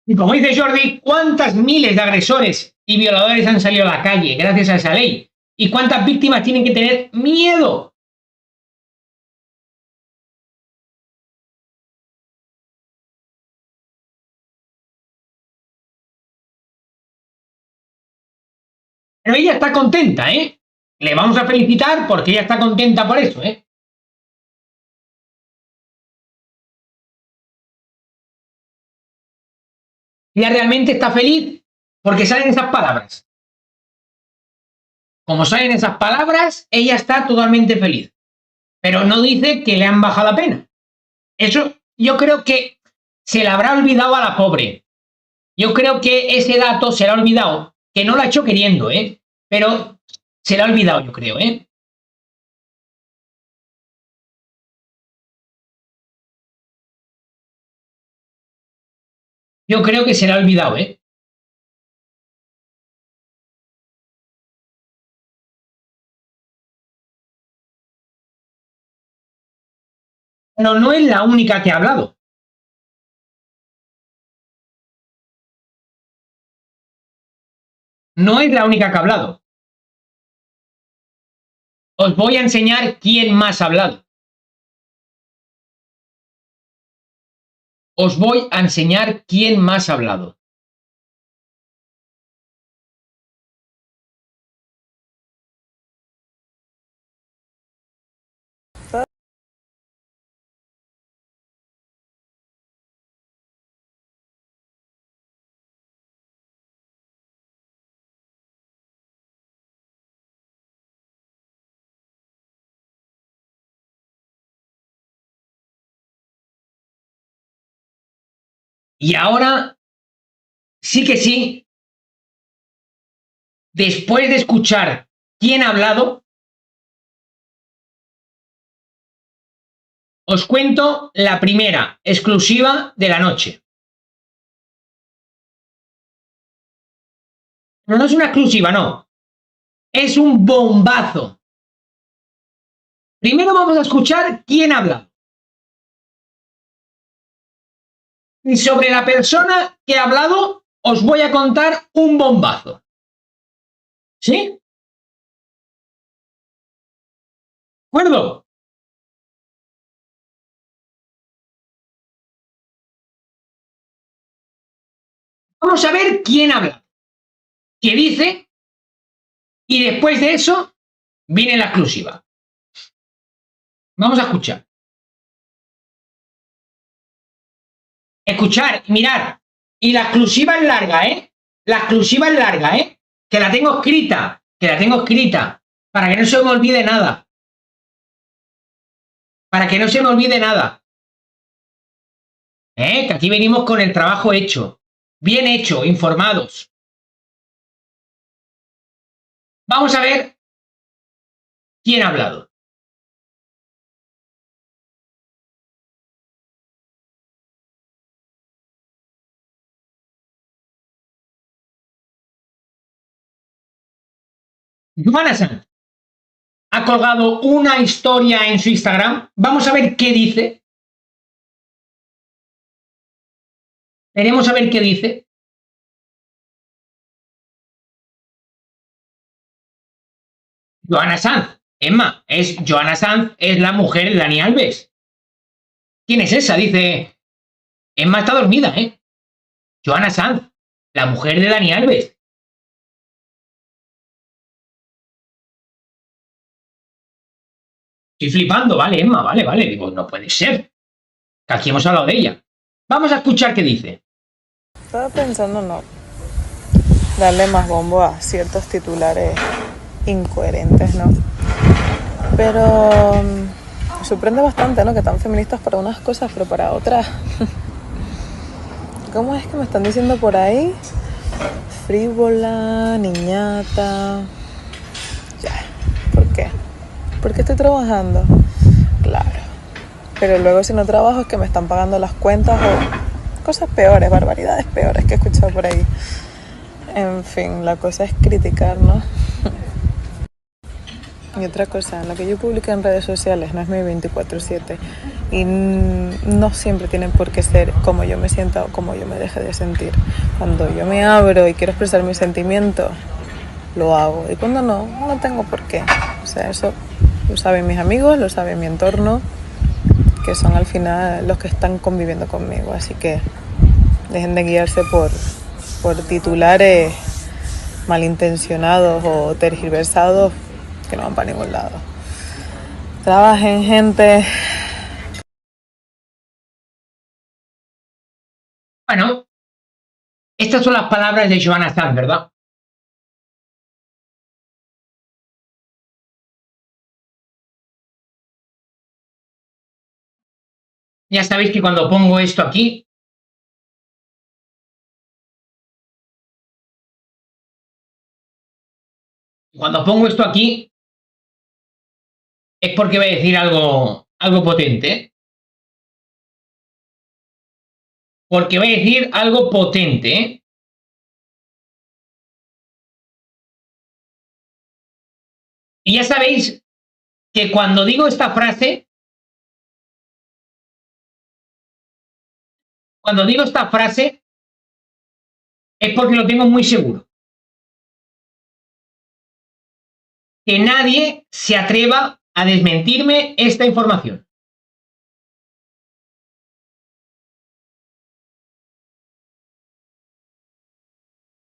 Y como dice Jordi, ¿cuántas miles de agresores y violadores han salido a la calle gracias a esa ley? ¿Y cuántas víctimas tienen que tener miedo? Pero ella está contenta, ¿eh? Le vamos a felicitar porque ella está contenta por eso, ¿eh? Ella realmente está feliz porque salen esas palabras. Como salen esas palabras, ella está totalmente feliz. Pero no dice que le han bajado la pena. Eso yo creo que se le habrá olvidado a la pobre. Yo creo que ese dato se le ha olvidado, que no lo ha hecho queriendo, ¿eh? Pero se le ha olvidado, yo creo, ¿eh? Yo creo que se le ha olvidado, ¿eh? Pero no es la única que ha hablado. No es la única que ha hablado. Os voy a enseñar quién más ha hablado. Os voy a enseñar quién más ha hablado. Y ahora, sí que sí, después de escuchar quién ha hablado, os cuento la primera exclusiva de la noche. No, no es una exclusiva, no. Es un bombazo. Primero vamos a escuchar quién habla. Y sobre la persona que ha hablado, os voy a contar un bombazo. ¿Sí? ¿De acuerdo? Vamos a ver quién habla, qué dice, y después de eso viene la exclusiva. Vamos a escuchar. Escuchar, mirar. Y la exclusiva es larga, ¿eh? La exclusiva es larga, ¿eh? Que la tengo escrita, que la tengo escrita, para que no se me olvide nada. Para que no se me olvide nada. Que aquí venimos con el trabajo hecho. Bien hecho, informados. Vamos a ver quién ha hablado. Joana Sanz ha colgado una historia en su Instagram. Vamos a ver qué dice. Veremos a ver qué dice. Joana Sanz. Emma, es Joana Sanz, es la mujer de Dani Alves. ¿Quién es esa? Dice. Emma está dormida, ¿eh? Joana Sanz, la mujer de Dani Alves. Estoy flipando, vale, Emma, vale, vale. Digo, no puede ser. Que aquí hemos hablado de ella. Vamos a escuchar qué dice. Estaba pensando no darle más bombo a ciertos titulares incoherentes, ¿no? Pero me sorprende bastante, ¿no? Que tan feministas para unas cosas, pero para otras. ¿Cómo es que me están diciendo por ahí? Frívola, niñata. Ya, ¿por qué? ¿Por qué estoy trabajando? Claro. Pero luego si no trabajo es que me están pagando las cuentas o cosas peores, barbaridades peores que he escuchado por ahí. En fin, la cosa es criticar, ¿no? Y otra cosa, lo que yo publico en redes sociales no es mi 24/7 y no siempre tiene por qué ser como yo me sienta o como yo me deje de sentir. Cuando yo me abro y quiero expresar mis sentimientos, lo hago. Y cuando no, no tengo por qué. O sea, eso lo saben mis amigos, lo sabe mi entorno, que son al final los que están conviviendo conmigo. Así que dejen de guiarse por titulares malintencionados o tergiversados que no van para ningún lado. Trabajen, gente. Bueno, estas son las palabras de Joana Sanz, ¿verdad? Ya sabéis que cuando pongo esto aquí, es porque voy a decir algo potente. Porque voy a decir algo potente. Y ya sabéis que cuando digo esta frase, es porque lo tengo muy seguro. Que nadie se atreva a desmentirme esta información.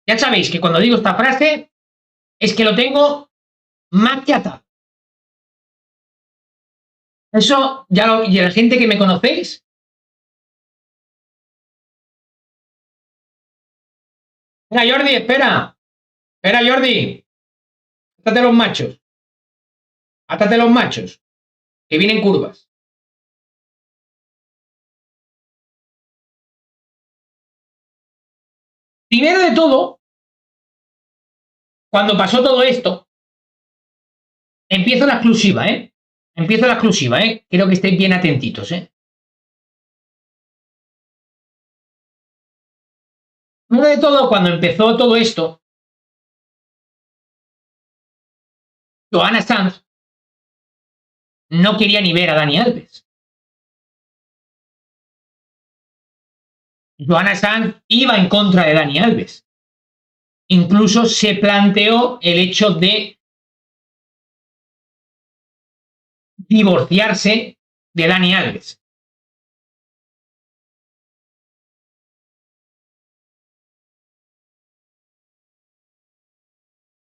Ya sabéis que cuando digo esta frase es que lo tengo más que atado. Eso ya lo, y la gente que me conocéis. Espera, Jordi, espera. Espera, Jordi. Átate los machos. Átate los machos. Que vienen curvas. Primero de todo, cuando pasó todo esto, empiezo la exclusiva, ¿eh? Empiezo la exclusiva, ¿eh? Quiero que estéis bien atentitos, ¿eh? Primero de todo, cuando empezó todo esto, Johanna Sanz no quería ni ver a Dani Alves. Johanna Sanz iba en contra de Dani Alves. Incluso se planteó el hecho de divorciarse de Dani Alves.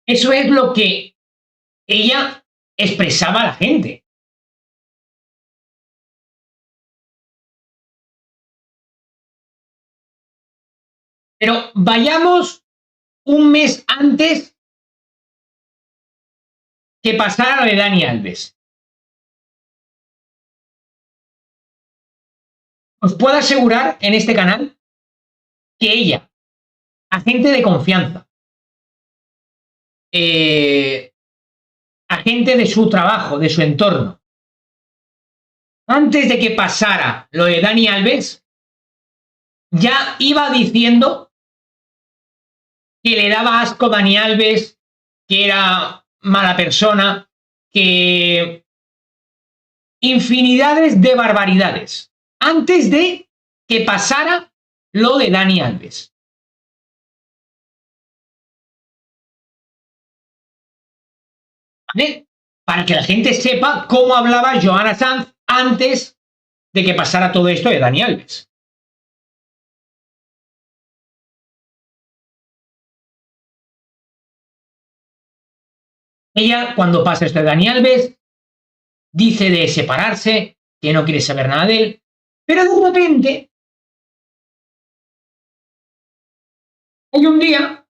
Eso es lo que ella expresaba a la gente. Pero vayamos un mes antes que pasara lo de Dani Alves. Os puedo asegurar en este canal que ella, agente de confianza, agente de su trabajo, de su entorno, antes de que pasara lo de Dani Alves, ya iba diciendo que le daba asco Dani Alves, que era mala persona, que infinidades de barbaridades, antes de que pasara lo de Dani Alves. ¿Vale? Para que la gente sepa cómo hablaba Johanna Sanz antes de que pasara todo esto de Dani Alves. Ella, cuando pasa esto de Dani Alves, dice de separarse, que no quiere saber nada de él, pero de repente hay un día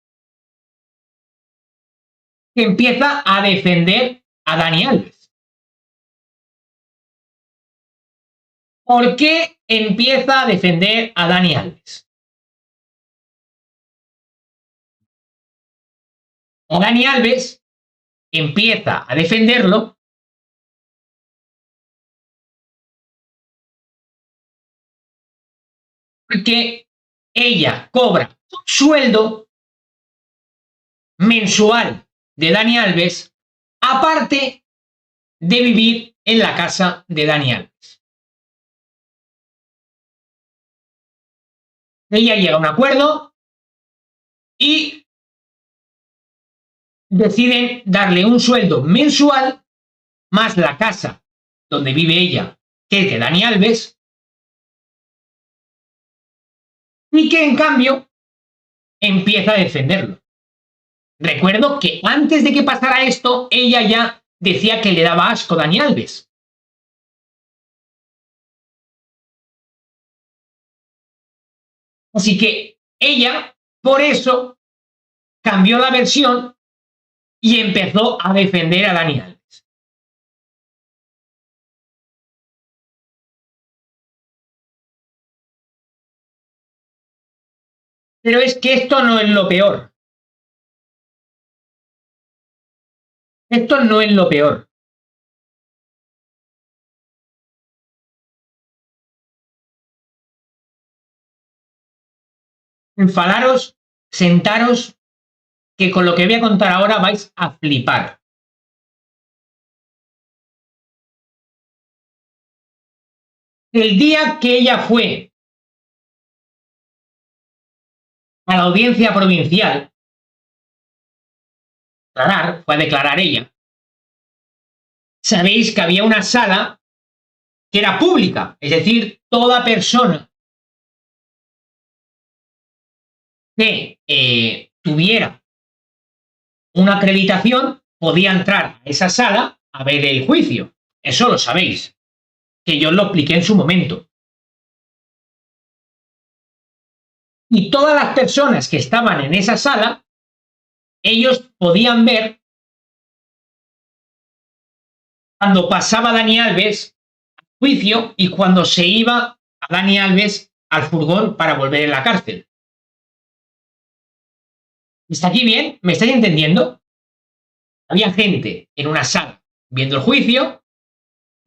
que empieza a defender a Dani Alves. ¿Por qué empieza a defender a Dani Alves? O Dani Alves empieza a defenderlo porque ella cobra un sueldo mensual de Dani Alves, aparte de vivir en la casa de Dani Alves. Ella llega a un acuerdo y deciden darle un sueldo mensual más la casa donde vive ella, que es de Dani Alves, y que en cambio empieza a defenderlo. Recuerdo que antes de que pasara esto, ella ya decía que le daba asco a Dani Alves. Así que ella, por eso, cambió la versión y empezó a defender a Dani Alves. Pero es que esto no es lo peor. Esto no es lo peor. Enfadaros, sentaros, que con lo que voy a contar ahora vais a flipar. El día que ella fue a la audiencia provincial, fue a declarar ella, sabéis que había una sala que era pública, es decir, toda persona que tuviera una acreditación podía entrar a esa sala a ver el juicio. Eso lo sabéis, que yo lo expliqué en su momento. Y todas las personas que estaban en esa sala, ellos podían ver cuando pasaba Dani Alves al juicio y cuando se iba a Dani Alves al furgón para volver a la cárcel. ¿Está aquí bien? ¿Me estáis entendiendo? Había gente en una sala viendo el juicio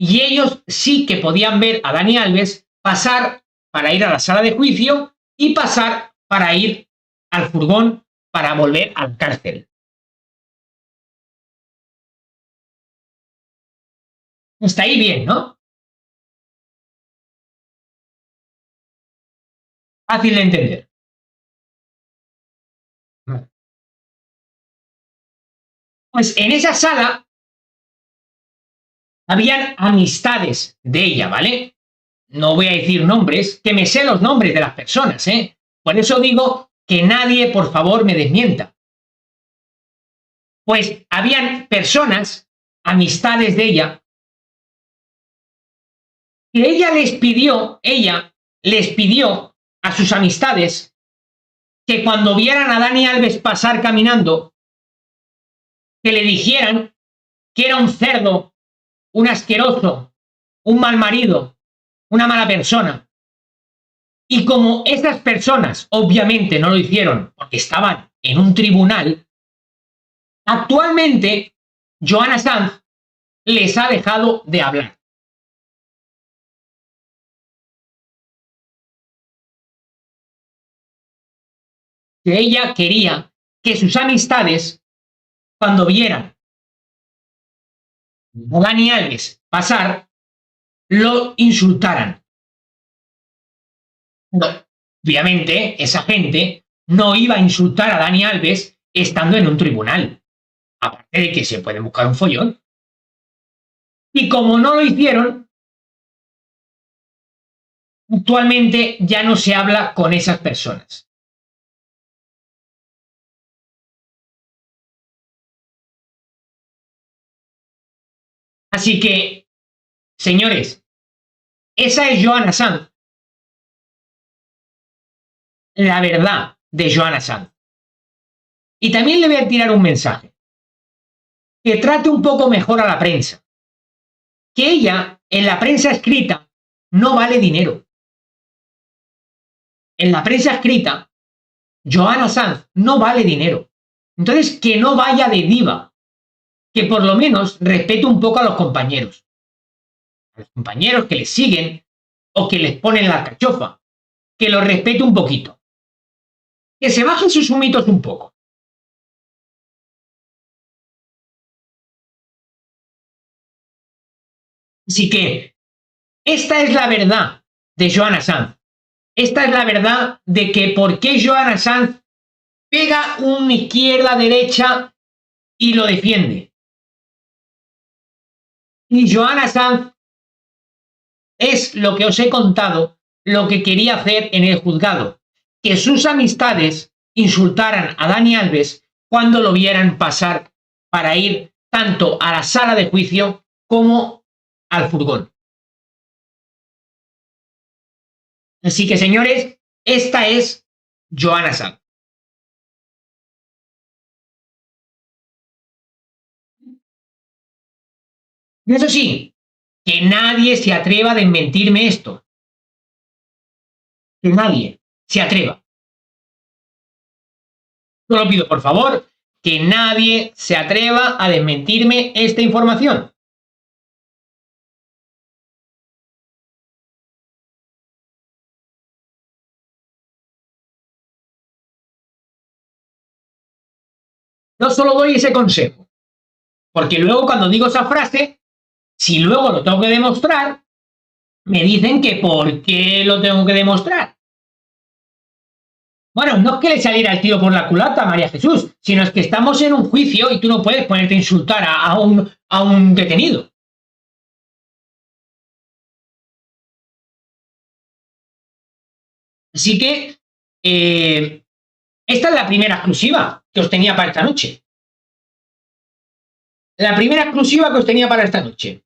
y ellos sí que podían ver a Dani Alves pasar para ir a la sala de juicio y pasar para ir al furgón para volver a la cárcel. Está ahí bien, ¿no? Fácil de entender. Pues en esa sala habían amistades de ella, ¿vale? No voy a decir nombres, que me sé los nombres de las personas, ¿eh? Por eso digo que nadie, por favor, me desmienta. Pues habían personas, amistades de ella, que ella les pidió a sus amistades que cuando vieran a Dani Alves pasar caminando, que le dijeran que era un cerdo, un asqueroso, un mal marido, una mala persona. Y como esas personas obviamente no lo hicieron porque estaban en un tribunal, actualmente Joana Sanz les ha dejado de hablar. Que ella quería que sus amistades, cuando vieran a Dani Alves pasar, lo insultaran. No, obviamente, esa gente no iba a insultar a Dani Alves estando en un tribunal. Aparte de que se puede buscar un follón. Y como no lo hicieron, actualmente ya no se habla con esas personas. Así que, señores, esa es Joana Sanz. La verdad de Joana Sanz. Y también le voy a tirar un mensaje. Que trate un poco mejor a la prensa. Que ella, en la prensa escrita, no vale dinero. En la prensa escrita, Joana Sanz no vale dinero. Entonces, que no vaya de diva. Que por lo menos respete un poco a los compañeros. A los compañeros que les siguen o que les ponen la cachofa. Que los respete un poquito. Que se bajen sus humitos un poco. Así que esta es la verdad de Joana Sanz. Esta es la verdad de que por qué Joana Sanz pega una izquierda-derecha y lo defiende. Y Joana Sanz es lo que os he contado, lo que quería hacer en el juzgado. Que sus amistades insultaran a Dani Alves cuando lo vieran pasar para ir tanto a la sala de juicio como al furgón. Así que, señores, esta es Joana Sanz. Y eso sí, que nadie se atreva a desmentirme esto. Que nadie se atreva. Solo pido, por favor, que nadie se atreva a desmentirme esta información. No solo doy ese consejo, porque luego cuando digo esa frase, si luego lo tengo que demostrar, me dicen que ¿por qué lo tengo que demostrar? Bueno, no es que le saliera el tiro por la culata, María Jesús, sino es que estamos en un juicio y tú no puedes ponerte a insultar a un detenido. Así que esta es la primera exclusiva que os tenía para esta noche. La primera exclusiva que os tenía para esta noche.